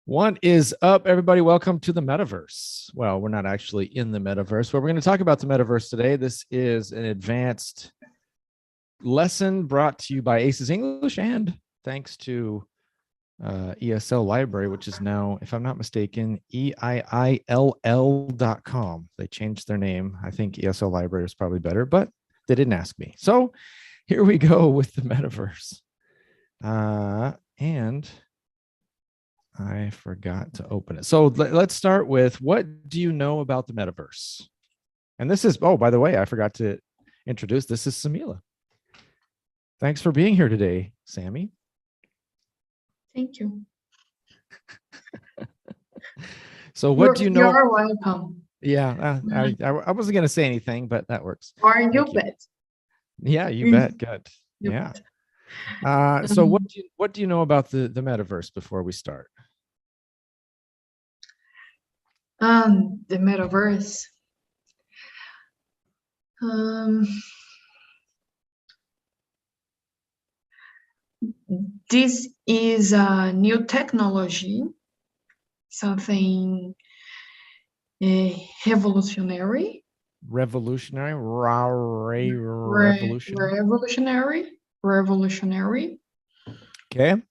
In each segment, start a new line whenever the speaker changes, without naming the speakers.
What is up, everybody? Welcome to the metaverse. Well, we're not actually in the metaverse, but we're going to talk about the metaverse today. This is an advanced lesson brought to you by ACES English and thanks to ESLLibrary, which is now, if I'm not mistaken, EIILL.com. They changed their name. I think ESLLibrary is probably better, but they didn't ask me. So here we go with the metaverse. And I forgot to open it. So let's start with, what do you know about the metaverse? And this is, oh, by the way, I forgot to introduce, this is Samila. Thanks for being here today, Sammy.
Thank you.
So what do you know?
You're welcome.
Yeah, I wasn't going to say anything, but that works.
Or you bet.
Yeah, you bet. Good.
You
Yeah.
bet.
So what do you know about the metaverse before we start?
The metaverse. This is a new technology, something revolutionary.
Revolutionary.
Revolutionary.
Okay.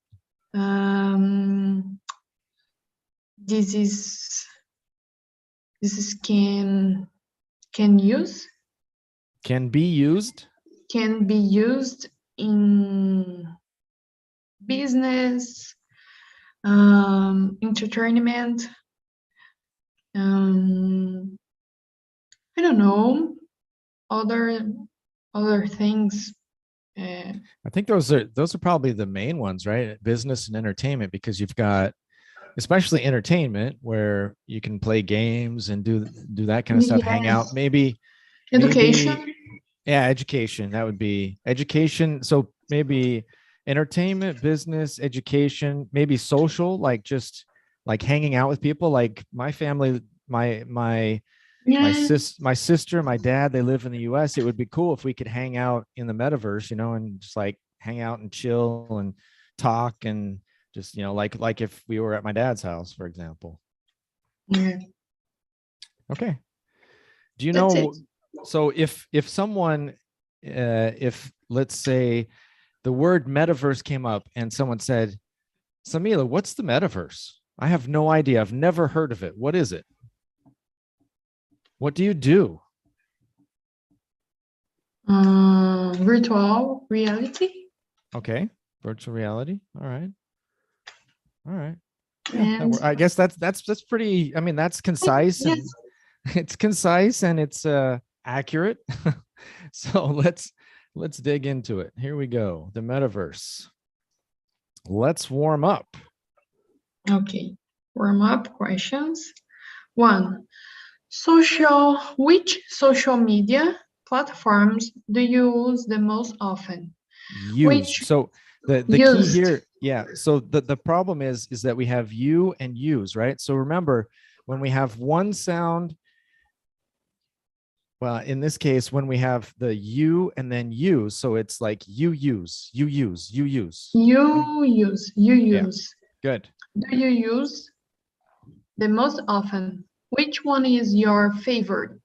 This is can be used in business, entertainment, I don't know, other things.
I think those are probably the main ones, right? Business and entertainment, because you've got, especially entertainment, where you can play games and do that kind of stuff, hang out, maybe
education.
Yeah, education. That would be education. So maybe entertainment, business, education, maybe social, like just like hanging out with people. Like my family, my sister, my dad, they live in the US. It would be cool if we could hang out in the metaverse, and just like hang out and chill and talk and just, like if we were at my dad's house, for example.
Yeah.
Okay. Do you know, so if someone, if let's say the word metaverse came up and someone said, Samila, what's the metaverse? I have no idea. I've never heard of it. What is it? What do you do?
Virtual reality.
Okay. Virtual reality. All right. Yeah, I guess that's pretty, I mean, that's concise.
Yes.
And it's concise and it's accurate. So let's dig into it. Here we go. The metaverse. Let's warm up.
Okay. Warm up questions. 1. Which social media platforms do you use the most often?
So the key here, yeah. So the problem is that we have you and use, right? So remember, when we have one sound, well, in this case, when we have the you and then use, so it's like you use.
Yeah.
Good.
Do you use the most often? Which one is your favorite?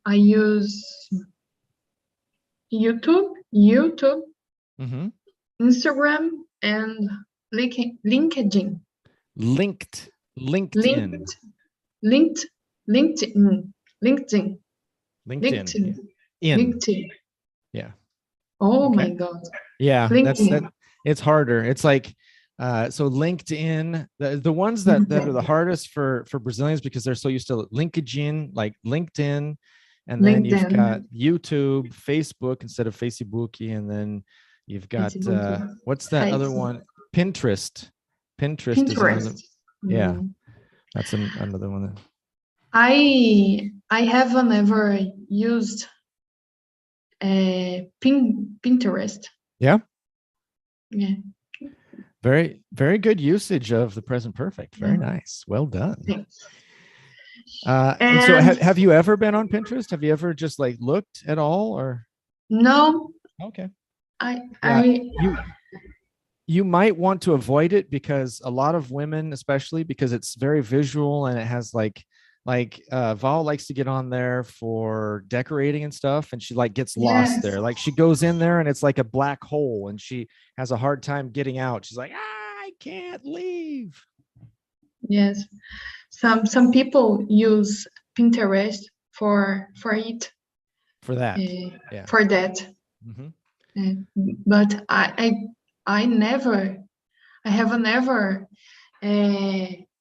I use YouTube, Instagram, and LinkedIn.
LinkedIn. Yeah.
Oh, okay. My God.
Yeah, it's harder. It's like, so LinkedIn, the ones that are the hardest for Brazilians, because they're so used to LinkedIn, like LinkedIn, and then you've got YouTube, Facebook instead of Facebook, and then you've got what's that other one? Pinterest. Is another. Yeah, that's another one.
I haven't ever used Pinterest.
Yeah.
Yeah.
Very, very good usage of the present perfect. Very nice. Well done.
Thanks.
And so have you ever been on Pinterest? Have you ever just like looked at all, or?
No.
Okay. You might want to avoid it because a lot of women, especially because it's very visual and it has Val likes to get on there for decorating and stuff, and she like gets lost
Yes,
there. Like she goes in there and it's like a black hole and she has a hard time getting out. She's like, I can't leave.
yes. Some people use Pinterest for it,
For that.
uh, for that.
Mhm.
But I have never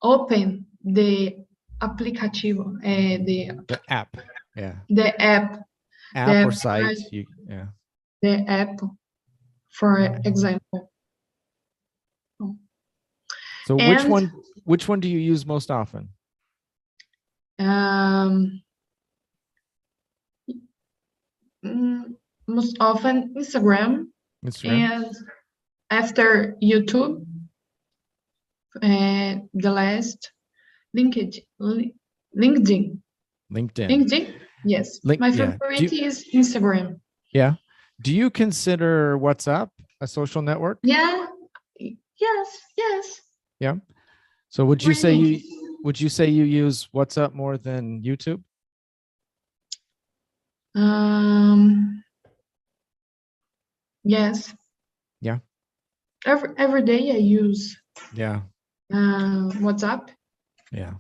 opened the aplicativo,
The app. Yeah.
the app,
App or
the
site.
the app, for example.
So
And
which one do you use most often?
Most often Instagram, and after YouTube, the last LinkedIn. LinkedIn. Yes, my favorite is Instagram.
Yeah. Do you consider WhatsApp a social network?
Yeah. Yes.
Yeah. So would you say you use WhatsApp more than YouTube?
Yes.
Yeah.
Every day I use WhatsApp.
Yeah.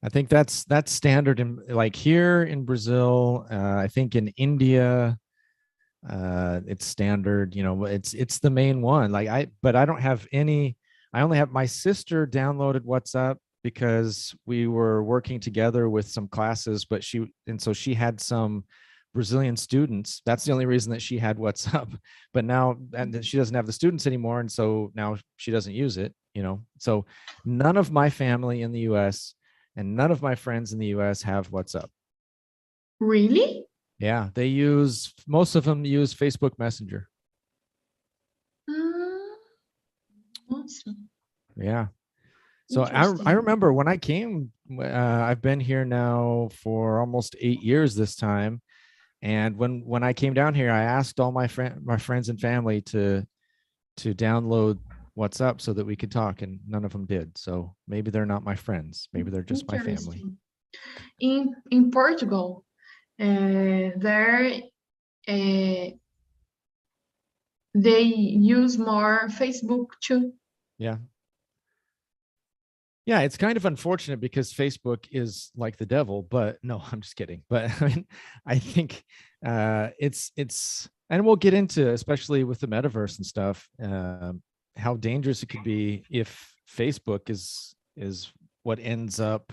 I think that's standard in like here in Brazil. I think in India, it's standard. You know, it's the main one. But I don't have any. I only have my sister downloaded WhatsApp because we were working together with some classes, so she had some Brazilian students. That's the only reason that she had WhatsApp. But now, and she doesn't have the students anymore, and so now she doesn't use it. You know, so none of my family in the U.S. and none of my friends in the U.S. have WhatsApp.
Really?
Yeah, most of them use Facebook Messenger.
Awesome.
Yeah. So I remember when I came, I've been here now for almost 8 years this time. And when I came down here, I asked all my friends and family to download WhatsApp so that we could talk, and none of them did. So maybe they're not my friends. Maybe they're just my family.
In Portugal, they use more Facebook too.
Yeah. Yeah, it's kind of unfortunate because Facebook is like the devil, but no, I'm just kidding. But I mean, I think it's and we'll get into, especially with the metaverse and stuff, how dangerous it could be if Facebook is what ends up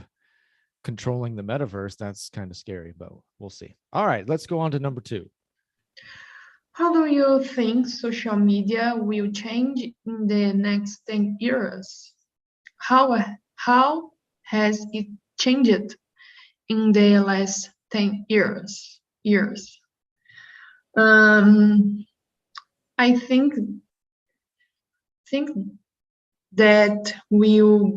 controlling the metaverse. That's kind of scary, but we'll see. All right, let's go on to number 2.
How do you think social media will change in the next 10 years? How has it changed in the last 10 years? I think that will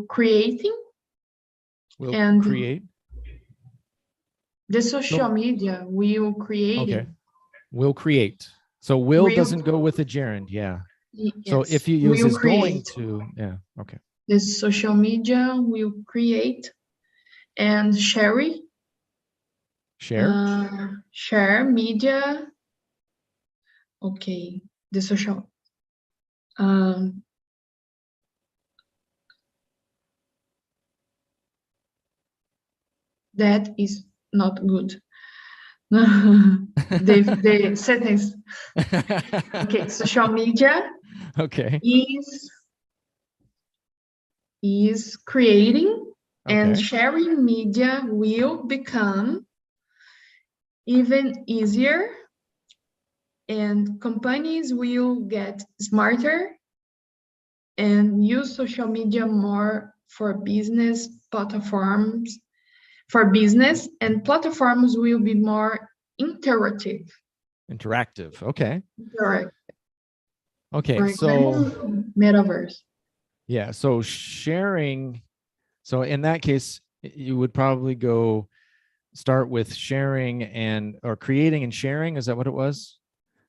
creating
create
the social media will create.
Okay. Will create. So will doesn't go with a gerund. Yeah.
Yes.
So if you use is going to, yeah. Okay.
The social media will create and share media. Okay. The social. That is not good. the sentence. Okay, social media is creating and sharing media will become even easier, and companies will get smarter and use social media more for business platforms. For business, and platforms will be more interactive.
Okay.
Correct.
Okay.
For example, metaverse.
Yeah. So sharing. So in that case, you would probably go start with sharing or creating and sharing. Is that what it was?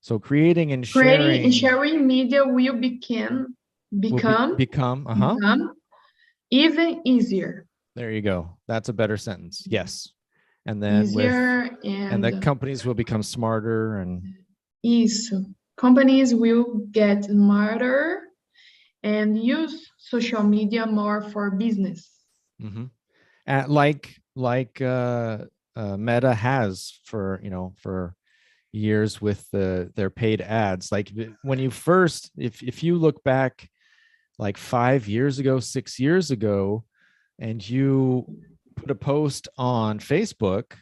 So creating and
sharing media will become even easier.
There you go. That's a better sentence. Yes. And then
easier
and the companies will become smarter and
companies will get smarter and use social media more for business.
Like Meta has for years with their paid ads. Like when you first, if you look back like 5 years ago, 6 years ago, and you put a post on Facebook,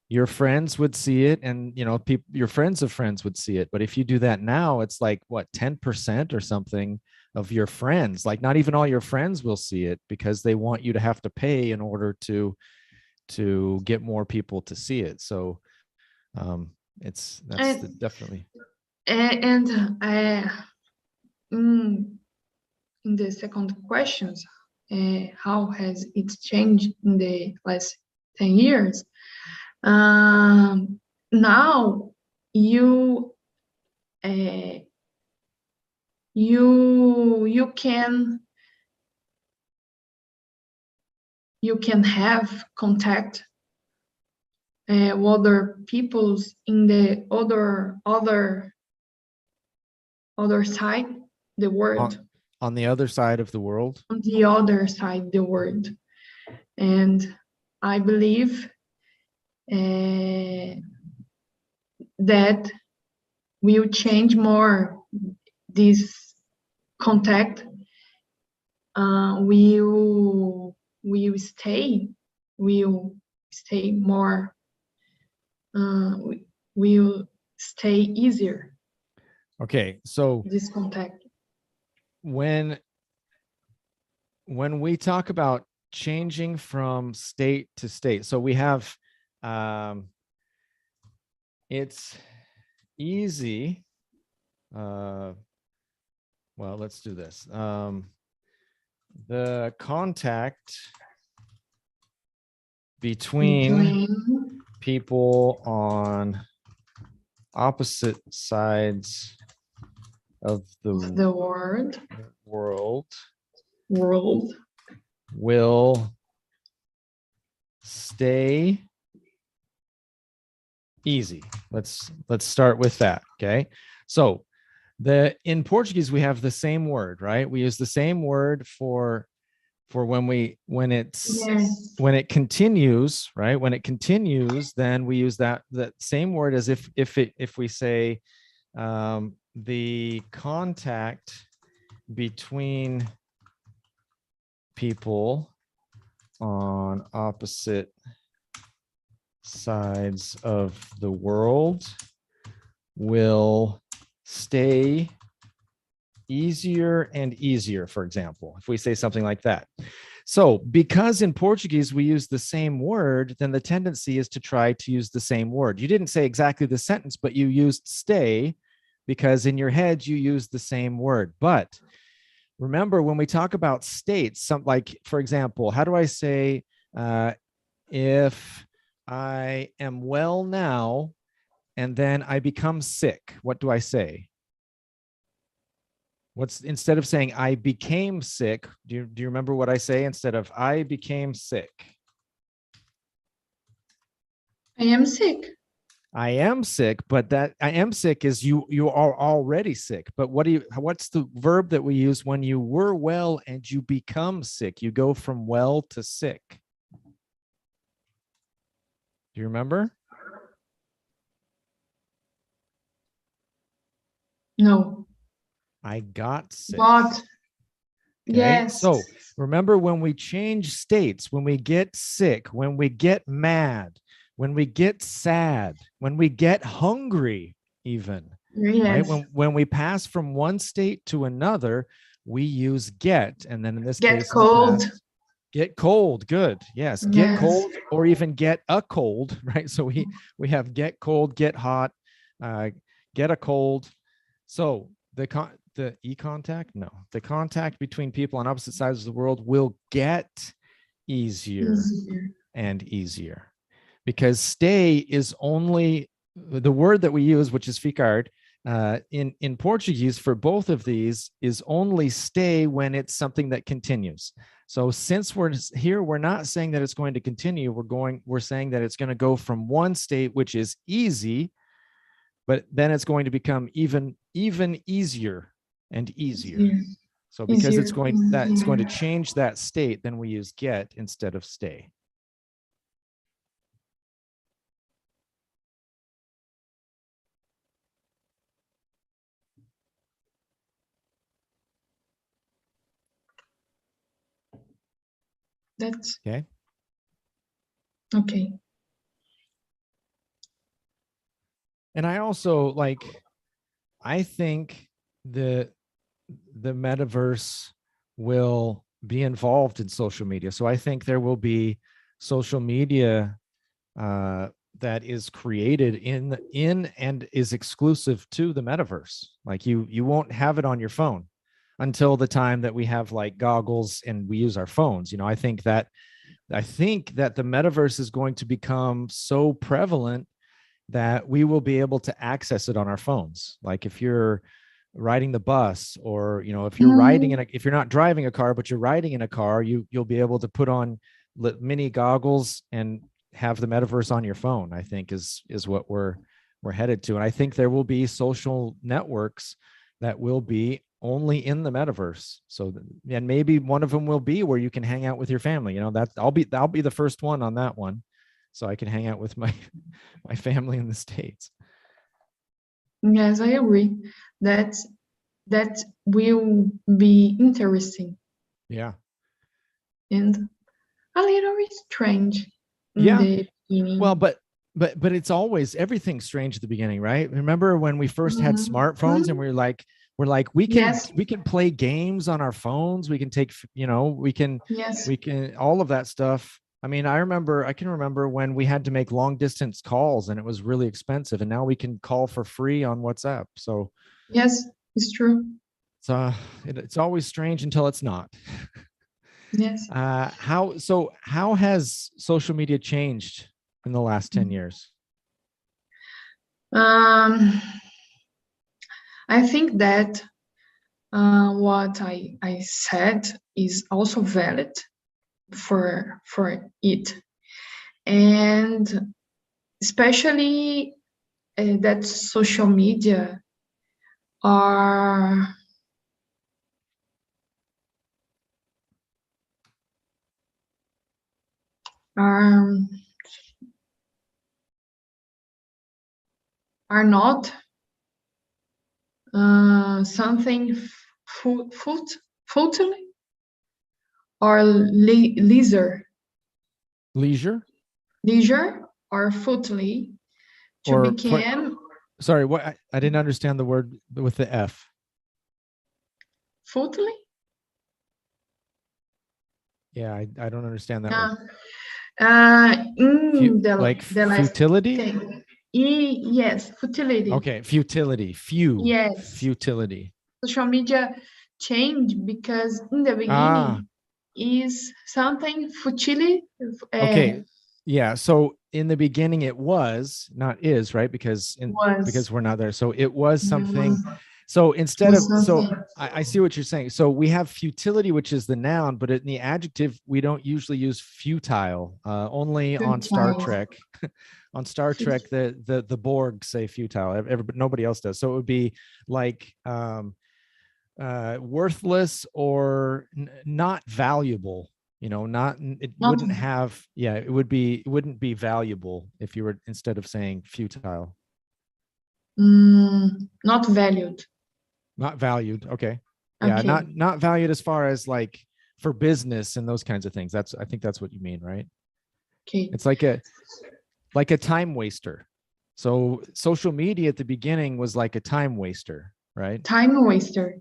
your friends would see it, and your friends of friends would see it. But if you do that now, it's like what, 10% or something of your friends, like not even all your friends will see it, because they want you to have to pay in order to get more people to see it. So that's definitely.
And in the second questions, how has it changed in the last 10 years? Now you can have contact other peoples in the other side the world.
On the other side of the world?
On the other side of the world. And I believe that will change more this contact. Will stay more, will stay easier.
Okay, so
this contact.
When we talk about changing from state to state, so we have it's easy. Well, let's do this. The contact between people on opposite sides of the world will stay easy. Let's start with that. Okay, so in Portuguese we have the same word, right? We use the same word for when it continues, right? When it continues, then we use that same word as if we say the contact between people on opposite sides of the world will stay easier and easier, for example, if we say something like that. So because in Portuguese we use the same word, then the tendency is to try to use the same word. You didn't say exactly the sentence, but you used stay because in your head you used the same word. But remember, when we talk about states, like, for example, how do I say, if I am well now and then I become sick, what do I say? Instead of saying I became sick, do you remember what I say instead of I became sick?
I am sick.
I am sick, but that I am sick is you are already sick. But what's the verb that we use when you were well and you become sick? You go from well to sick. Do you remember?
No.
I got sick.
But
okay?
Yes.
So remember, when we change states, when we get sick, when we get mad, when we get sad, when we get hungry, even,
yes.
right? When we pass from one state to another, we use get, and then in this case,
cold.
Get cold. Good. Yes. Get cold, or even get a cold, right? So we have get cold, get hot, get a cold. So the contact between people on opposite sides of the world will get easier and easier. because stay is only the word that we use, which is ficar, in Portuguese for both of these is only stay when it's something that continues. So since we're here, we're not saying that it's going to continue. We're saying that it's going to go from one state, which is easy, but then it's going to become even easier and easier. So because it's going to change that state, then we use get instead of stay.
That's
okay.
Okay.
And I also I think the metaverse will be involved in social media. So I think there will be social media that is created in and is exclusive to the metaverse. Like you won't have it on your phone until the time that we have like goggles and we use our phones. I think that the metaverse is going to become so prevalent that we will be able to access it on our phones. Like if you're riding the bus, or if you're riding if you're not driving a car but you're riding in a car, you'll be able to put on mini goggles and have the metaverse on your phone. I think is what we're headed to. And I think there will be social networks that will be only in the metaverse. So, and maybe one of them will be where you can hang out with your family. That I'll be the first one on that one, so I can hang out with my family in the States.
Yes, I agree. That will be interesting.
Yeah.
And a little strange in the beginning.
Well, but it's always, everything's strange at the beginning, right? Remember when we first had smartphones and we're like we can play games on our phones, we can take we can all of that stuff. I mean, I can remember when we had to make long distance calls and it was really expensive, and now we can call for free on WhatsApp. So
yes, it's true.
So it's always strange until it's not.
Yes.
How has social media changed in the last 10 years?
I think that what I said is also valid for it, and especially that social media are not something fully or leisure or fully to become.
Sorry, what? I didn't understand the word with the F.
Fully?
Yeah, I don't understand that word.
Futility? Yes, futility.
Okay, futility.
Yes.
Futility.
Social media change because in the beginning is something futility.
Okay. Yeah. So in the beginning it was, not is, right? Because we're not there. So it was something. So instead of, I see what you're saying. So we have futility, which is the noun, but in the adjective, we don't usually use futile, only on Star Trek. On Star Trek, the Borg say futile, nobody else does. So it would be like worthless or not valuable. It wouldn't have, it wouldn't be valuable if you were, instead of saying futile.
Not valued.
Not valued. Okay. Yeah. Okay. Not valued as far as like for business and those kinds of things. I think that's what you mean, right?
Okay.
It's like a time waster. So social media at the beginning was like a time waster, right?
Time waster.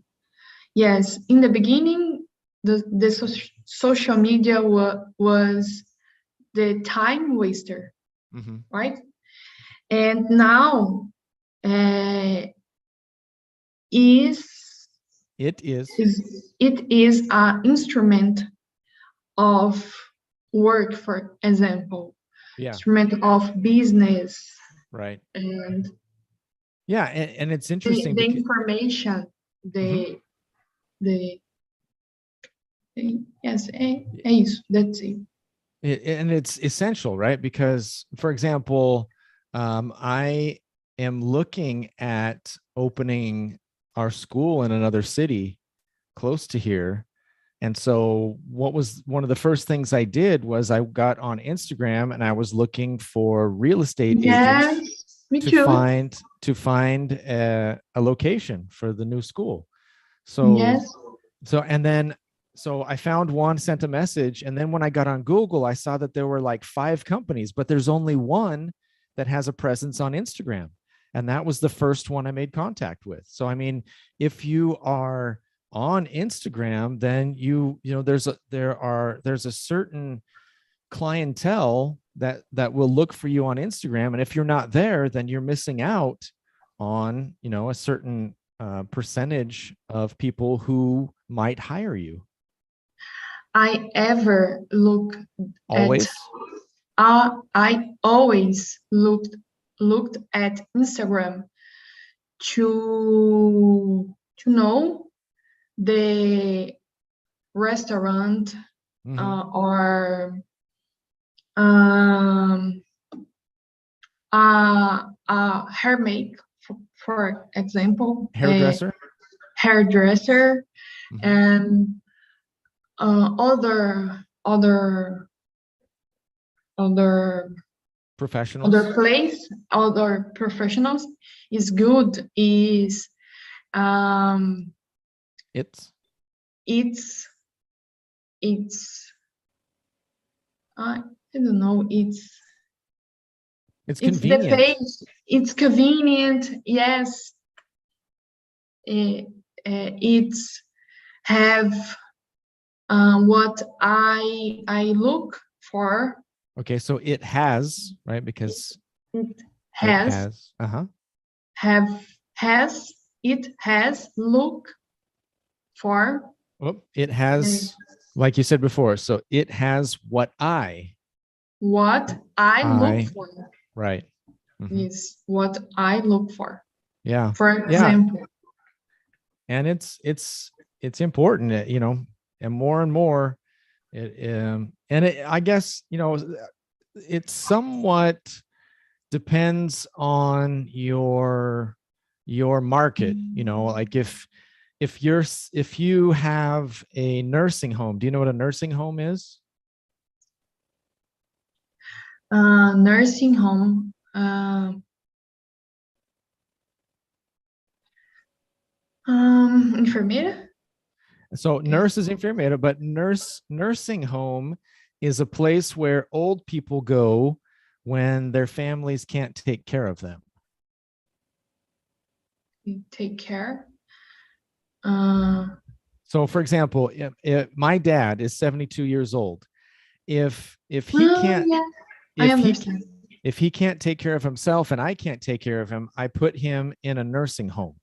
Yes. In the beginning, the social media was the time waster, right? And now it is an instrument of work, for example.
Yeah.
instrument of business,
Right.
and
Yeah, and it's interesting
the
because
information, yes, é isso, that's it.
and it's essential, right? Because, for example, I am looking at opening our school in another city close to here. And so what was one of the first things I did was I got on Instagram and I was looking for real estate agents
Yes, me
to
too.
find a location for the new school. So
Yes.
So I found one, sent a message, and then when I got on Google, I saw that there were like 5 companies, but there's only one that has a presence on Instagram. And that was the first one I made contact with. So I mean, if you are on Instagram, then you know there's a certain clientele that will look for you on Instagram, and if you're not there, then you're missing out on, you know, a certain percentage of people who might hire you.
I ever look
Always.
I always looked at Instagram to know the restaurant or hair make, for example,
Hairdresser.
Hairdresser, and other
Professionals.
other professionals is good. Is
It's
I don't know. It's
convenient.
the page. It's convenient. Yes. It's have what I look for.
Okay, so it has, right? Because
it has it has look for.
Oh, it has, like you said before, so it has what I
look for.
Right.
Is what I look for.
Yeah.
For example.
And it's important, you know, and more I guess, you know, it somewhat depends on your market, you know, like if you have a nursing home, do you know what a nursing home is?
Nursing home. Enfermeira.
So nurse is enfermeira, but nursing home is a place where old people go when their families can't take care of them.
Take care.
So, for example, if my dad is 72 years old, if he can't, if he can't take care of himself and I can't take care of him, I put him in a nursing home.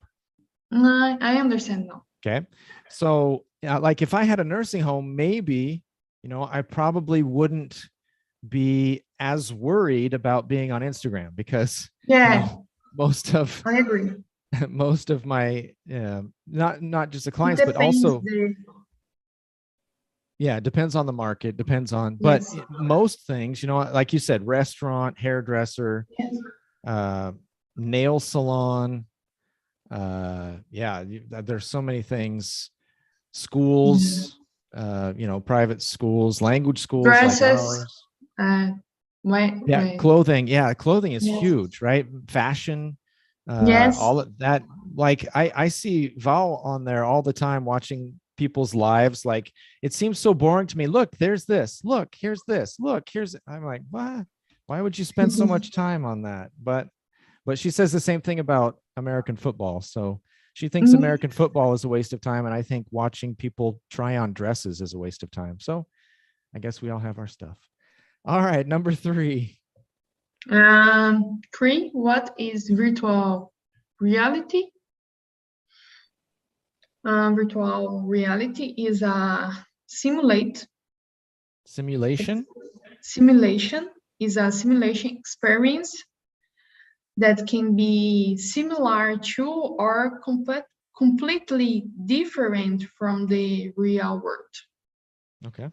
I understand now.
Okay, so like if I had a nursing home, maybe, you know, I probably wouldn't be as worried about being on Instagram because you know,
I agree.
Most of my not just the clients, but also it depends on the market, depends on, but most things, you know, like you said, restaurant, hairdresser, nail salon, there's so many things, schools, you know, private schools, language schools,
dresses,
like ours. Clothing is huge, right? Fashion, all of that. Like I see Val on there all the time watching people's lives. Like it seems so boring to me. Look, there's this, look, here's this, look, here's, I'm like, what? Why would you spend so much time on that? But she says the same thing about American football. So she thinks American football is a waste of time. And I think watching people try on dresses is a waste of time. So I guess we all have our stuff. All right. Number 3.
3. What is virtual reality? Virtual reality is a simulation is a simulation experience that can be similar to or completely different from the real world.
Okay.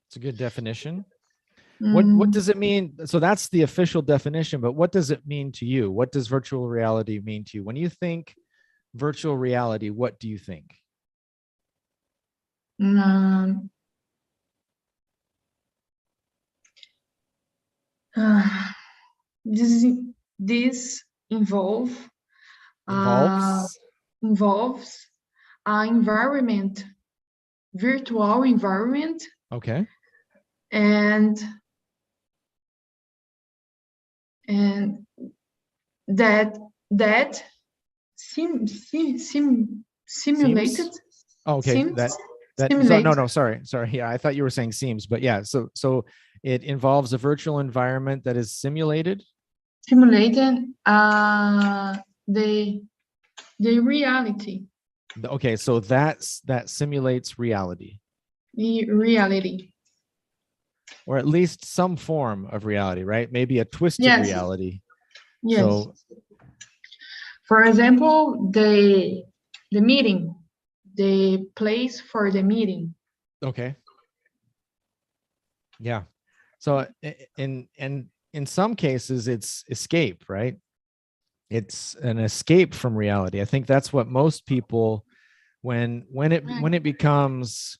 It's a good definition. What does it mean? So that's the official definition, but what does it mean to you? What does virtual reality mean to you? When you think virtual reality, what do you think?
This involves environment, virtual environment,
Okay.
and that simulated.
Oh, okay.
Seems,
that
simulate.
So, no, sorry. Yeah, I thought you were saying seems, but yeah. So it involves a virtual environment that is simulated.
Simulating the reality.
Okay, so that simulates reality.
The reality.
Or at least some form of reality, right? Maybe a twisted reality.
Yes.
So,
for example, the meeting, the place for the meeting.
Okay. Yeah. So in some cases it's escape, right? It's an escape from reality. I think that's what most people, when it becomes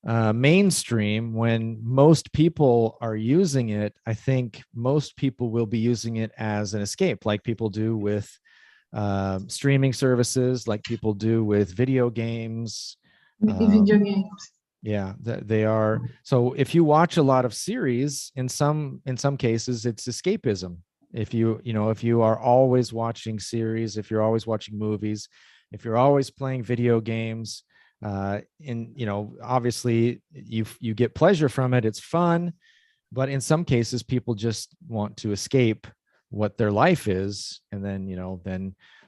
mainstream, when most people are using it, I think most people will be using it as an escape, like people do with streaming services, like people do with video games.
Video games.
Yeah, they are. So if you watch a lot of series, in some cases, it's escapism. If you are always watching series, if you're always watching movies, if you're always playing video games, obviously you get pleasure from it. It's fun, but in some cases, people just want to escape what their life is, and then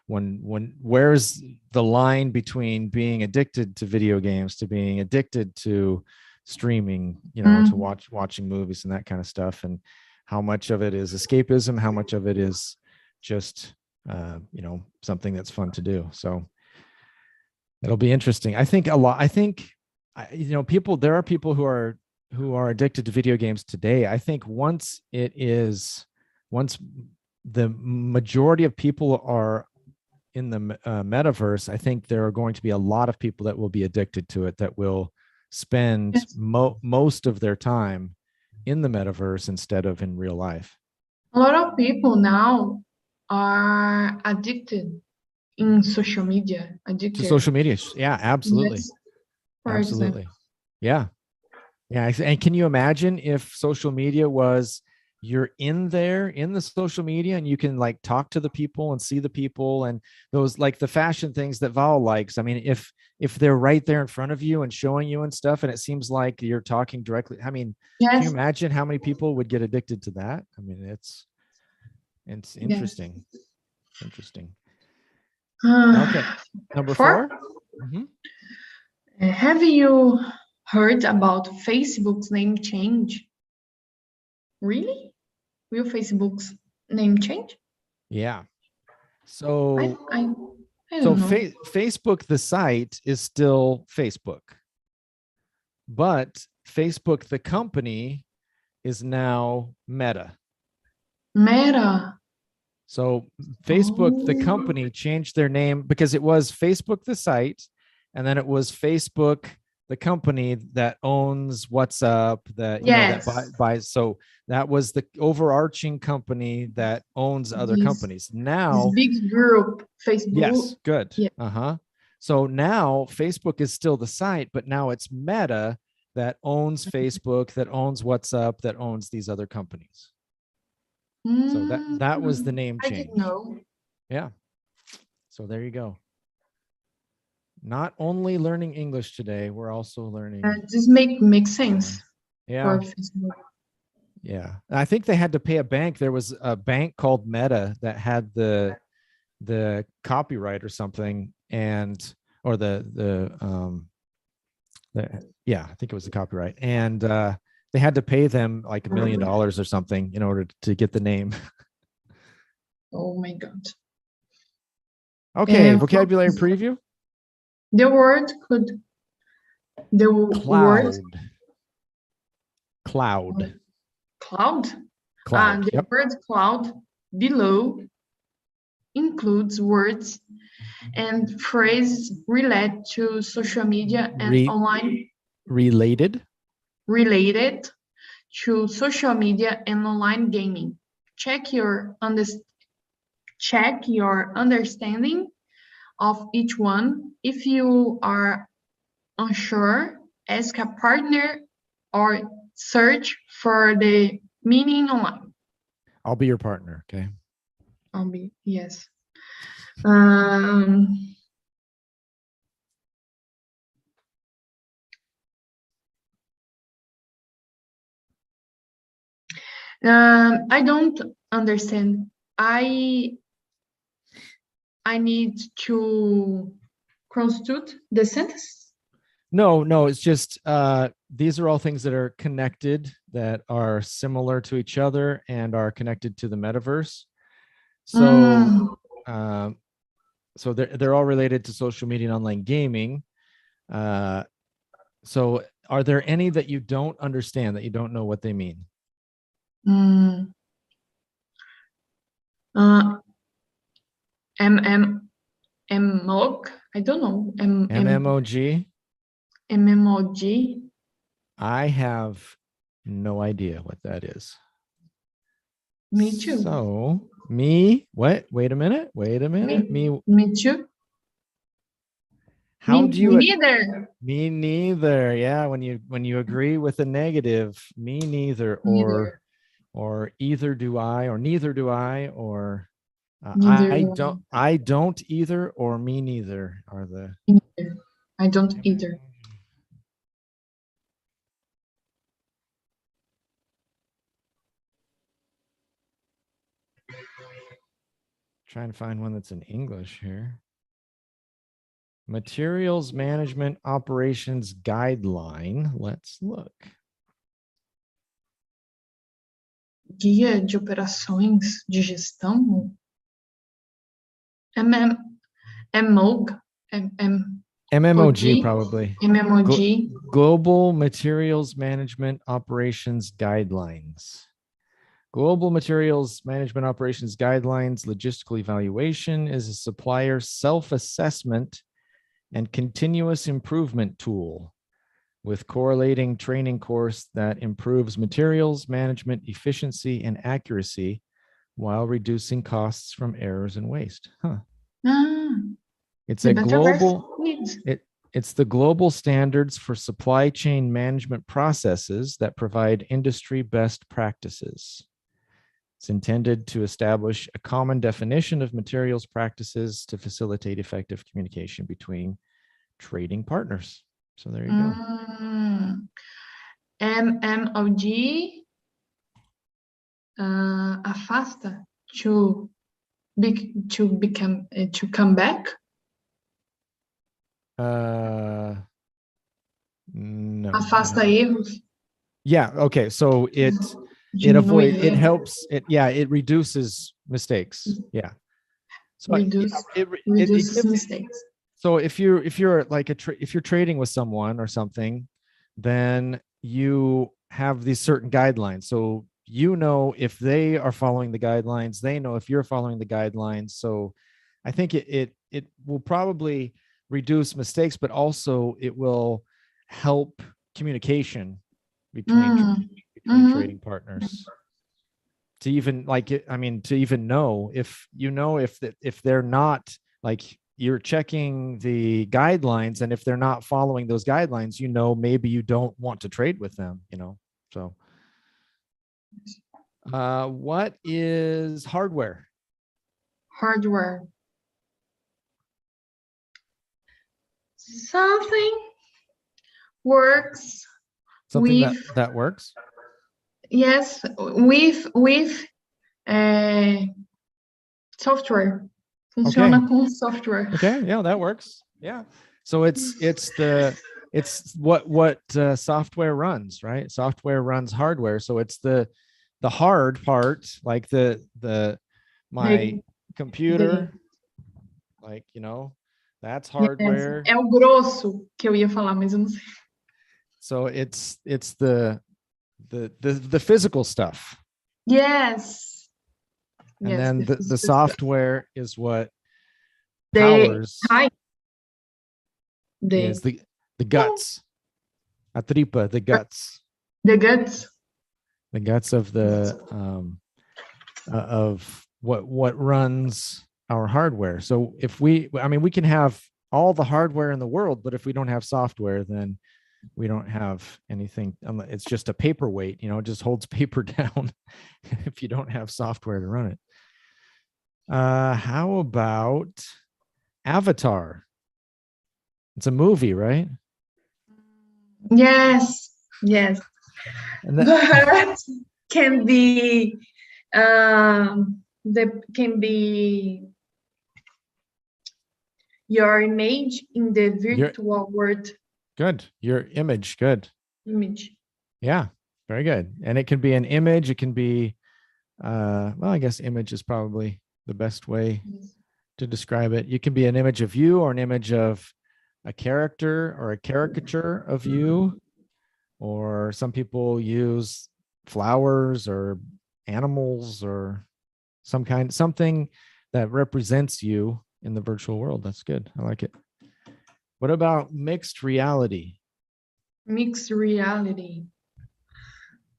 when where's the line between being addicted to video games to being addicted to streaming, to watching movies and that kind of stuff, and how much of it is escapism, how much of it is just something that's fun to do. So it'll be interesting. I think there are people who are addicted to video games today. I think once the majority of people are in the metaverse, I think there are going to be a lot of people that will be addicted to it, that will spend most of their time in the metaverse instead of in real life.
A lot of people now are addicted in social media.
To social media. Yeah, absolutely.
Yes,
absolutely. Example. Yeah. And can you imagine if social media was, you're in the social media and you can like talk to the people and see the people, and those like the fashion things that Val likes. I mean, if they're right there in front of you and showing you and stuff, and it seems like you're talking directly. I mean, Can you imagine how many people would get addicted to that? I mean, it's interesting. Yes. Interesting. Okay. Number 4.
Have you heard about Facebook's name change? Really? Will Facebook's name change?
Yeah. So
I don't know.
Facebook, the site, is still Facebook, but Facebook, the company, is now Meta. So Facebook, the company, changed their name because it was Facebook, the site, and then it was Facebook, the company that owns WhatsApp, that that buys. So that was the overarching company that owns other companies. Now,
this big group, Facebook.
Yes, good. Yeah. So now Facebook is still the site, but now it's Meta that owns Facebook, that owns WhatsApp, that owns these other companies. So that was the name change. I didn't know. Yeah. So there you go. Not only learning English today, we're also learning.
This makes sense.
Yeah. Yeah. I think they had to pay a bank. There was a bank called Meta that had the copyright or something, I think it was the copyright, and they had to pay them like $1 million or something in order to get the name.
Oh my God.
Okay, vocabulary preview.
The word could, the word
cloud.
The word cloud below includes words and phrases related to social media and online.
Related
to social media and online gaming. Check your understanding of each one. If you are unsure, ask a partner or search for the meaning online.
I'll be your partner, okay?
Yes. I don't understand. I need to constitute the sentence?
No, it's just these are all things that are connected, that are similar to each other and are connected to the metaverse. So so they're all related to social media and online gaming. So are there any that you don't understand, that you don't know what they mean?
MMOG, I don't know.
MMOG?
MMOG.
I have no idea what that is.
Me too.
So what? Wait a minute.
Me too.
How do you?
Me neither.
Me neither. Yeah, when you agree with a negative, me neither, or either do I, or neither do I, or I don't either, or me neither are the.
I don't either.
Trying to find one that's in English here. Materials Management Operations Guideline. Let's look.
Guia de operações de gestão.
MMOG probably.
MMOG.
Global Materials Management Operations Guidelines. Global Materials Management Operations Guidelines Logistical Evaluation is a supplier self-assessment and continuous improvement tool with correlating training course that improves materials management efficiency and accuracy while reducing costs from errors and waste. It's a global, it's the global standards for supply chain management processes that provide industry best practices. It's intended to establish a common definition of materials practices to facilitate effective communication between trading partners. So there you go.
MMOG afasta to come back.
No.
Afasta erros.
Yeah. Okay. So it helps. It reduces mistakes. Yeah. So
reduces mistakes.
So if you're like if you're trading with someone or something, then you have these certain guidelines. So you know if they are following the guidelines, they know if you're following the guidelines. So I think it will probably reduce mistakes, but also it will help communication between trading partners. To even to even know if they're not, like, you're checking the guidelines, and if they're not following those guidelines, maybe you don't want to trade with them, so what is hardware?
Something works.
Something that works.
Yes, with software. Funciona com software.
Okay, yeah, that works. Yeah. So it's the it's what software runs, right? Software runs hardware, so it's the hard part, like my
The,
computer, like, that's hardware.
é o grosso que eu ia falar, mas eu não sei.
So it's the physical stuff.
Yes.
And
yes,
then the
physical
software is what
The
powers
type.
is the guts. A tripa, the guts.
The guts.
The guts of of what runs our hardware. So if we can have all the hardware in the world, but if we don't have software, then we don't have anything. It's just a paperweight, it just holds paper down if you don't have software to run it. How about Avatar? It's a movie, right?
Yes.
And that,
But can be your image in the virtual world.
Good. Your image. Good.
Image.
Yeah, very good. And it can be an image. It can be, well, I guess image is probably the best way to describe it. You can be an image of you, or an image of a character, or a caricature of you, or some people use flowers or animals or something that represents you in the virtual world. That's good. I like it. What about mixed reality?
Mixed reality.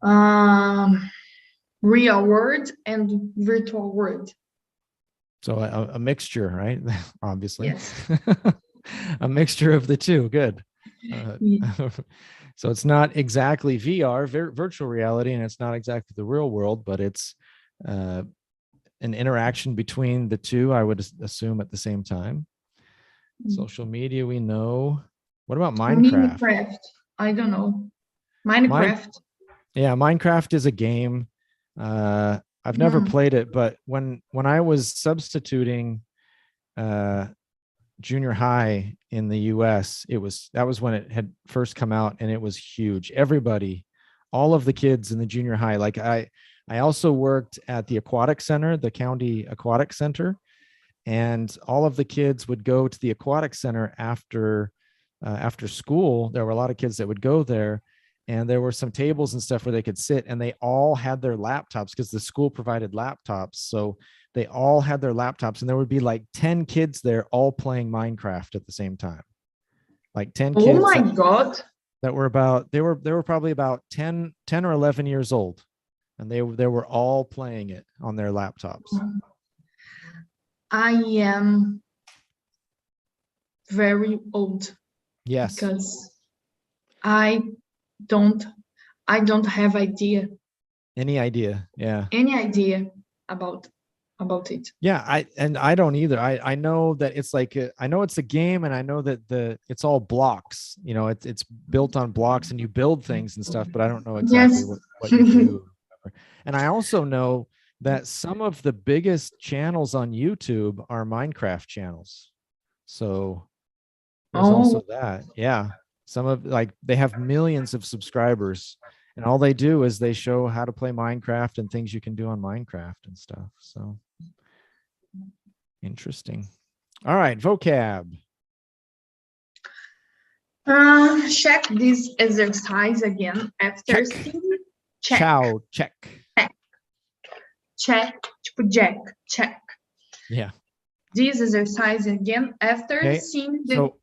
Real world and virtual world.
So a mixture, right? Obviously.
Yes.
A mixture of the two. Good. So it's not exactly VR, virtual reality, and it's not exactly the real world, but it's an interaction between the two, I would assume, at the same time. Social media, we know. What about Minecraft?
I don't know. Minecraft.
Yeah, Minecraft is a game. I've never played it, but when I was substituting junior high in the US, that was when it had first come out, and it was huge. Everybody, all of the kids in the junior high, like I also worked at the aquatic center, the county aquatic center, and all of the kids would go to the aquatic center after school. There were a lot of kids that would go there, and there were some tables and stuff where they could sit, and they all had their laptops because the school provided laptops. So they all had their laptops, and there would be like 10 kids there all playing Minecraft at the same time. Like 10 kids.
Oh my God.
That were they were probably about 10 or 11 years old, and they were all playing it on their laptops.
I am very old.
Yes.
Because I don't have idea.
Any idea? Yeah.
Any idea about it?
Yeah, I don't either. I know that it's like I know it's a game, and I know that it's all blocks. It's built on blocks, and you build things and stuff, but I don't know exactly what you do. And I also know that some of the biggest channels on YouTube are Minecraft channels. So there's also that. Yeah. Some of they have millions of subscribers, and all they do is they show how to play Minecraft and things you can do on Minecraft and stuff. So interesting. All right, vocab.
Check this exercise again after seeing. Check.
Ciao, check.
Check, tipo Jack, check.
Yeah.
This exercise again after seeing the
so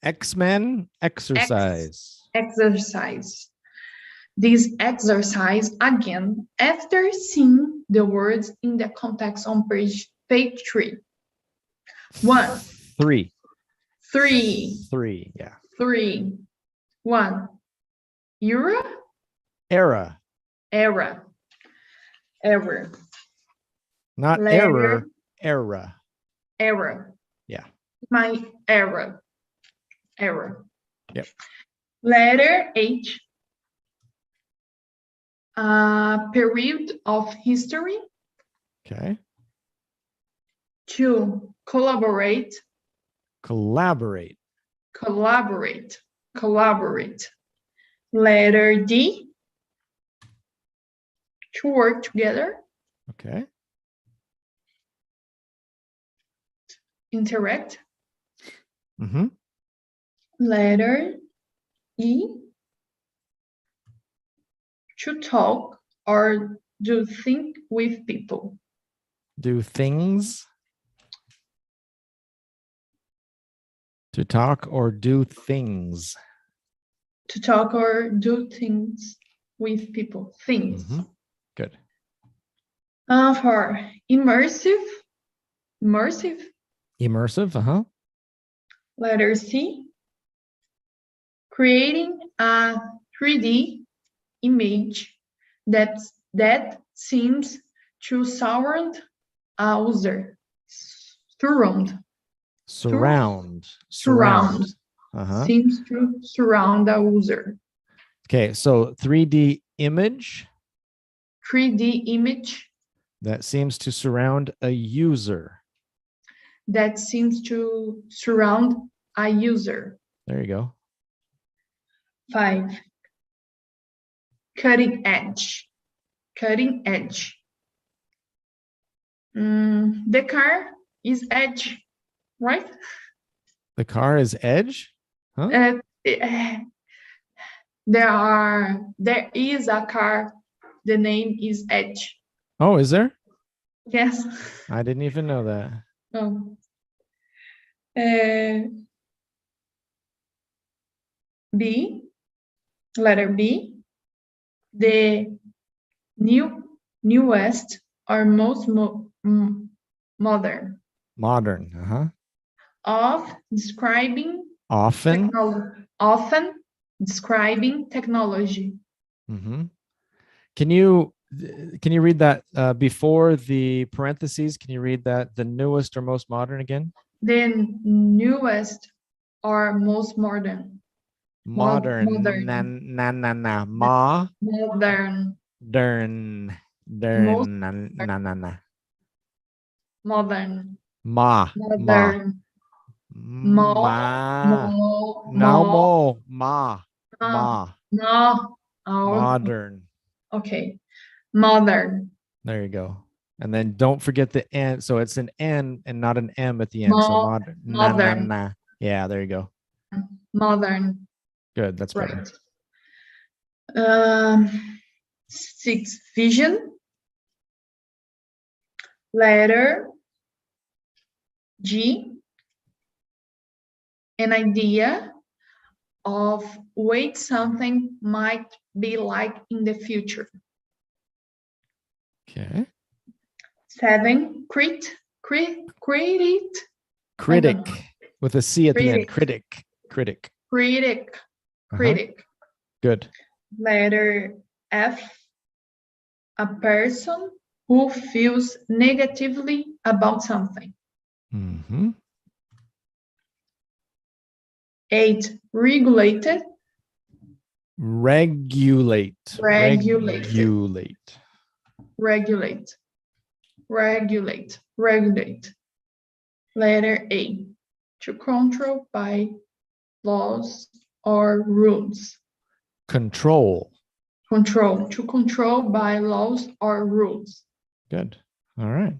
X-Men exercise.
Exercise. This exercise again after seeing the words in the context on page 3. 1.
3.
3.
3. Yeah.
3. 1. Era.
Era.
Era. Error.
Not error. Era.
Error.
Yeah.
My error. Error.
Yep.
Letter H. Period of history.
Okay.
2. Collaborate.
Collaborate.
Collaborate. collaborate. Letter D, to work together.
Okay.
Interact.
Mm-hmm.
Letter E, to talk or do think with people.
Do things. To talk or do things.
To talk or do things with people. Things.
Mm-hmm. Good.
For immersive. Immersive.
Immersive. Uh-huh.
Letter C, creating a 3D image that seems to surround a user. Surround.
Uh-huh.
Seems to surround a user.
Okay, so 3D image
3D image
that seems to surround a user.
that seems to surround a user.
There you go.
5, cutting edge. Cutting edge. The car is edge, right?
The car is edge? Huh?
There is a car. The name is Edge.
Oh, is there?
Yes.
I didn't even know that.
Oh. B, letter B, the newest or most modern.
Modern, uh-huh.
Of describing
Often.
often describing technology.
Mm-hmm. Can you read that before the parentheses? Can you read that, the newest or most modern again?
The newest or most modern.
Modern.
Modern.
Ma.
Modern.
Dern.
Most modern.
Ma.
Modern.
Ma. Modern.
Okay. Modern.
There you go. And then don't forget the N. So it's an N and not an M at the end. So modern.
Modern.
Yeah, there you go.
Modern.
Good. That's better.
Right. 6, vision. Letter G, an idea of what something might be like in the future.
Okay.
7, critic
with a C at the end. Critic. Good.
Letter F, a person who feels negatively about something.
Mm-hmm.
8, regulate. Letter A, to control by laws or rules. To control by laws or rules.
Good. All right.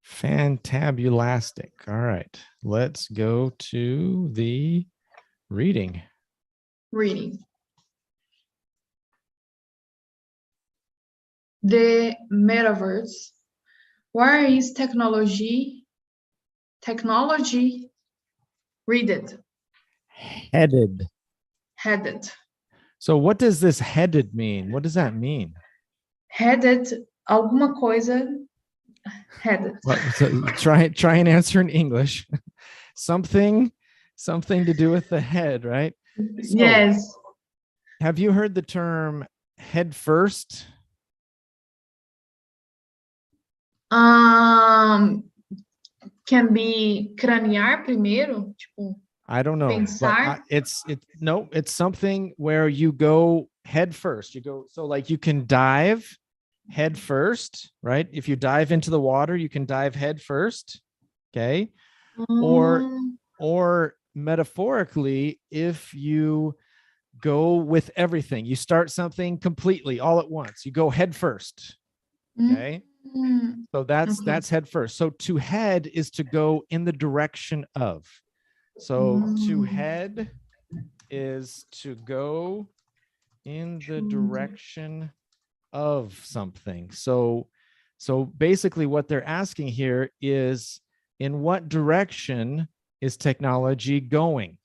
Fantabulastic. All right. Let's go to the reading.
The metaverse. Where is technology? Read it.
Headed. So what does this headed mean? What does that mean?
Headed, alguma coisa. Headed.
Well, so try and answer in English. Something to do with the head, right? So,
yes.
Have you heard the term head first?
Can be cranear primeiro, tipo,
I don't know.
Pensar.
But it's something where you go head first. You go, so like you can dive head first, right? If you dive into the water, you can dive head first. Okay. Or metaphorically, if you go with everything, you start something completely all at once, you go head first. Okay. So that's head first. So to head is to go in the direction of. So to head is to go in the direction of something. So basically what they're asking here is, in what direction is technology going?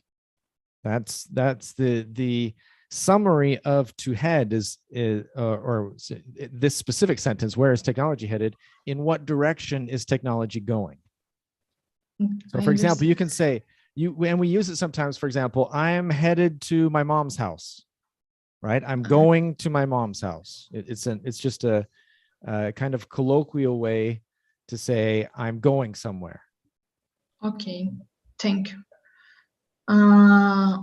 That's the summary of to head is or this specific sentence, where is technology headed? In what direction is technology going? So for example, you can say, and we use it sometimes, for example, I'm headed to my mom's house, right? I'm going to my mom's house. It's just a kind of colloquial way to say I'm going somewhere.
Okay, thank you.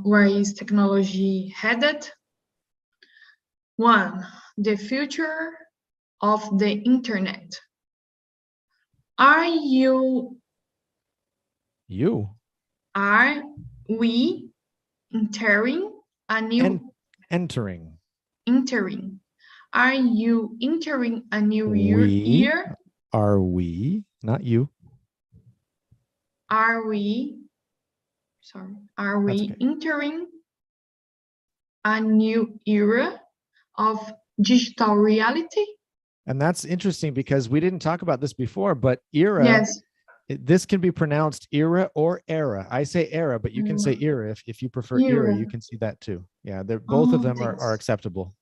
Where is technology headed? 1. The future of the internet. Are we entering a new entering? Are you entering a new year?
Are we, not you.
Are we entering a new era of digital reality?
And that's interesting because we didn't talk about this before, but era,
yes,
this can be pronounced era or era. I say era, but you can say era if you prefer era, you can see that too. Yeah, both of them are acceptable.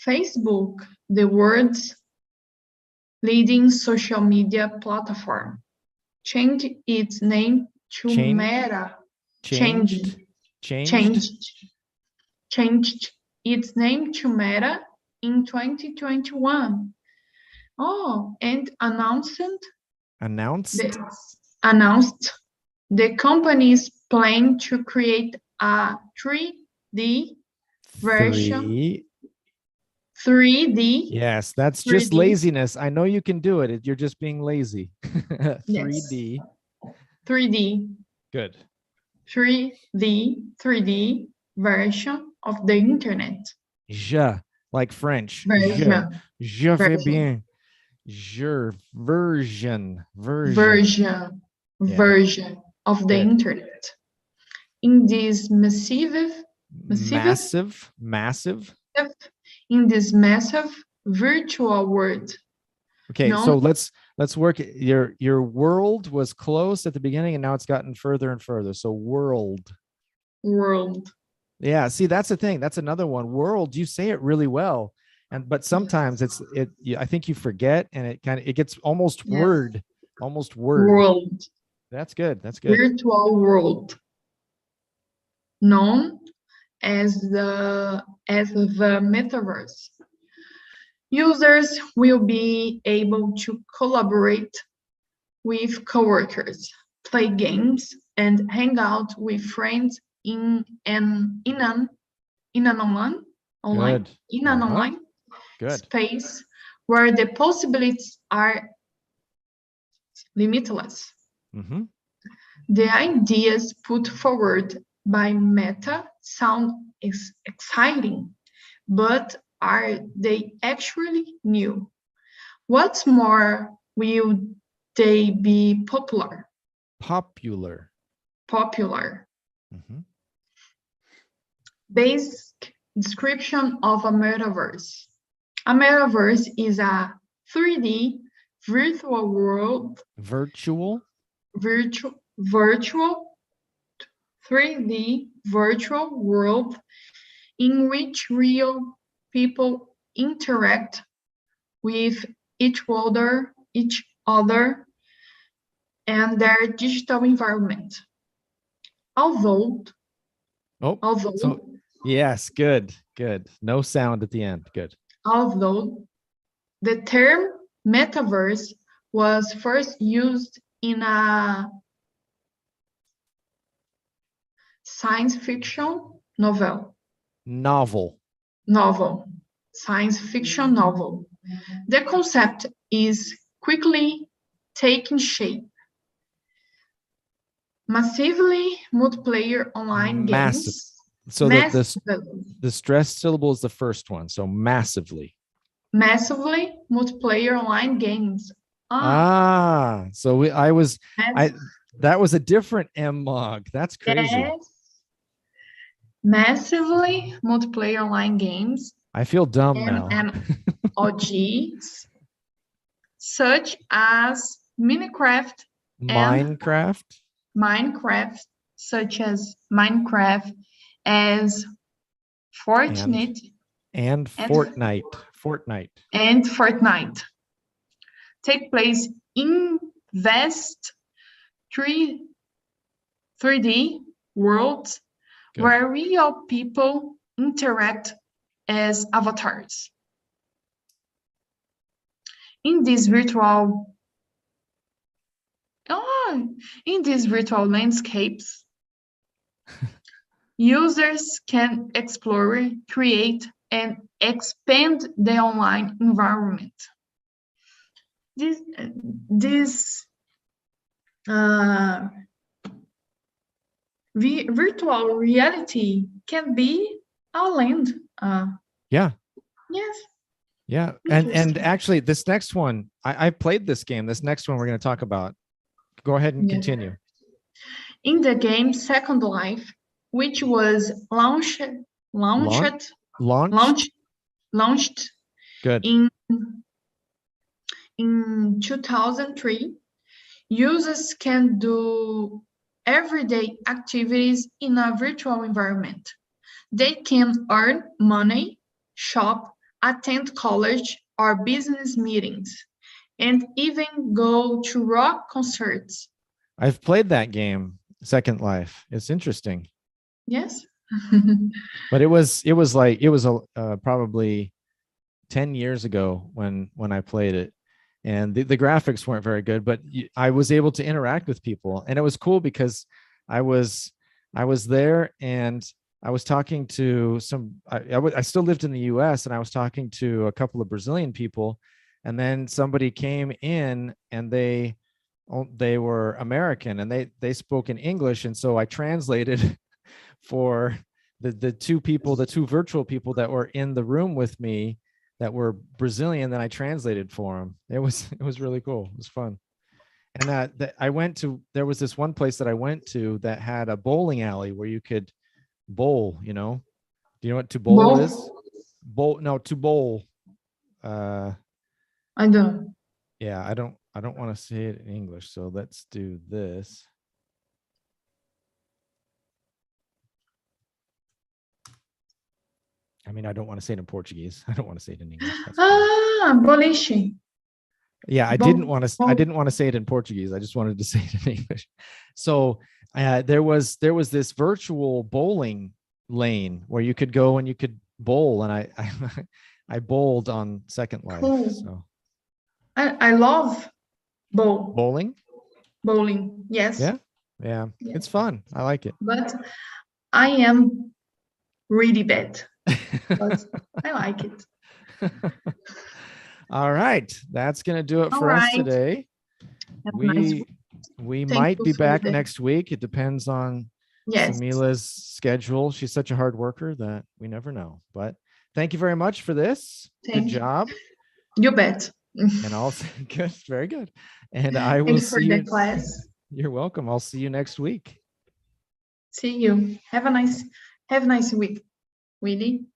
Facebook, the world's leading social media platform, changed its name to Meta. Changed its name to Meta in 2021. Oh, and announced the company's plan to create a 3D version. 3D.
Yes, that's 3D. Just laziness. I know you can do it. You're just being lazy. 3D.
Yes. 3D.
Good.
3D version of the internet.
Je, like French.
Version.
Je vais bien. Je, version
of the internet. In this massive in this massive virtual world.
Okay, so let's work. Your world was close at the beginning, and now it's gotten further and further. So world. Yeah, see, that's the thing. That's another one. World, you say it really well, but sometimes I think you forget, and it gets almost word.
World.
That's good. That's good.
Virtual world, known as the metaverse. Users will be able to collaborate with coworkers, play games, and hang out with friends in an online space where the possibilities are limitless. The ideas put forward by Meta sound exciting, but are they actually new? What's more, will they be popular?
Popular.
Basic description of a metaverse. A metaverse is a 3D virtual world. Virtual 3D virtual world in which real people interact with each other and their digital environment. Although
yes, good. No sound at the end. Good.
Although the term metaverse was first used in a science fiction science fiction novel. The concept is quickly taking shape. Massively multiplayer online
Massive.
games.
So
Massively.
the stressed syllable is the first one. So massively.
Massively multiplayer online games.
So
Mass-
that was a different M-Mog. That's crazy.
yes. Massively multiplayer online games.
I feel dumb now.
MMOGs, such as Minecraft, such as Minecraft, as Fortnite,
and Fortnite.
And Fortnite take place in vast 3D worlds. Good. Where real people interact as avatars. In these virtual landscapes, users can explore, create, and expand the online environment. This virtual reality can be a land.
Yeah.
Yes.
Yeah. And actually, this next one, I played this game. This next one we're going to talk about. Go ahead and continue.
In the game Second Life, which was launched
Good.
in 2003, users can do everyday activities in a virtual environment. They can earn money, shop, attend college or business meetings, and even go to rock concerts.
I've played that game, Second Life. It's interesting.
Yes.
But it was probably 10 years ago when I played it, and the graphics weren't very good, but I was able to interact with people, and it was cool because I was there and I was talking to I still lived in the US, and I was talking to a couple of Brazilian people, and then somebody came in and they were American and they spoke in English, and so I translated for the two virtual people that were in the room with me that were Brazilian. Then I translated for them. It was really cool. It was fun. And there was this one place that I went to that had a bowling alley where you could bowl. Do you know what to bowl is? To bowl.
I don't.
Yeah, I don't want to say it in English, so let's do this. I mean, I don't want to say it in Portuguese. I don't want to say it in English.
Boliche.
Yeah, I didn't want to say it in Portuguese. I just wanted to say it in English. So there was this virtual bowling lane where you could go and you could bowl, and I bowled on Second Life. Cool. So
I love
bowling.
Yes.
Yeah, it's fun. I like it.
But I am really bad. But I like it.
All right, that's gonna do it for us today. We might be back next week. It depends on Samila's schedule. She's such a hard worker that we never know. But thank you very much for this. Good job.
You bet.
And also good, very good. And I will see you.
Class.
You're welcome. I'll see you next week.
See you. Have a nice week, Willy.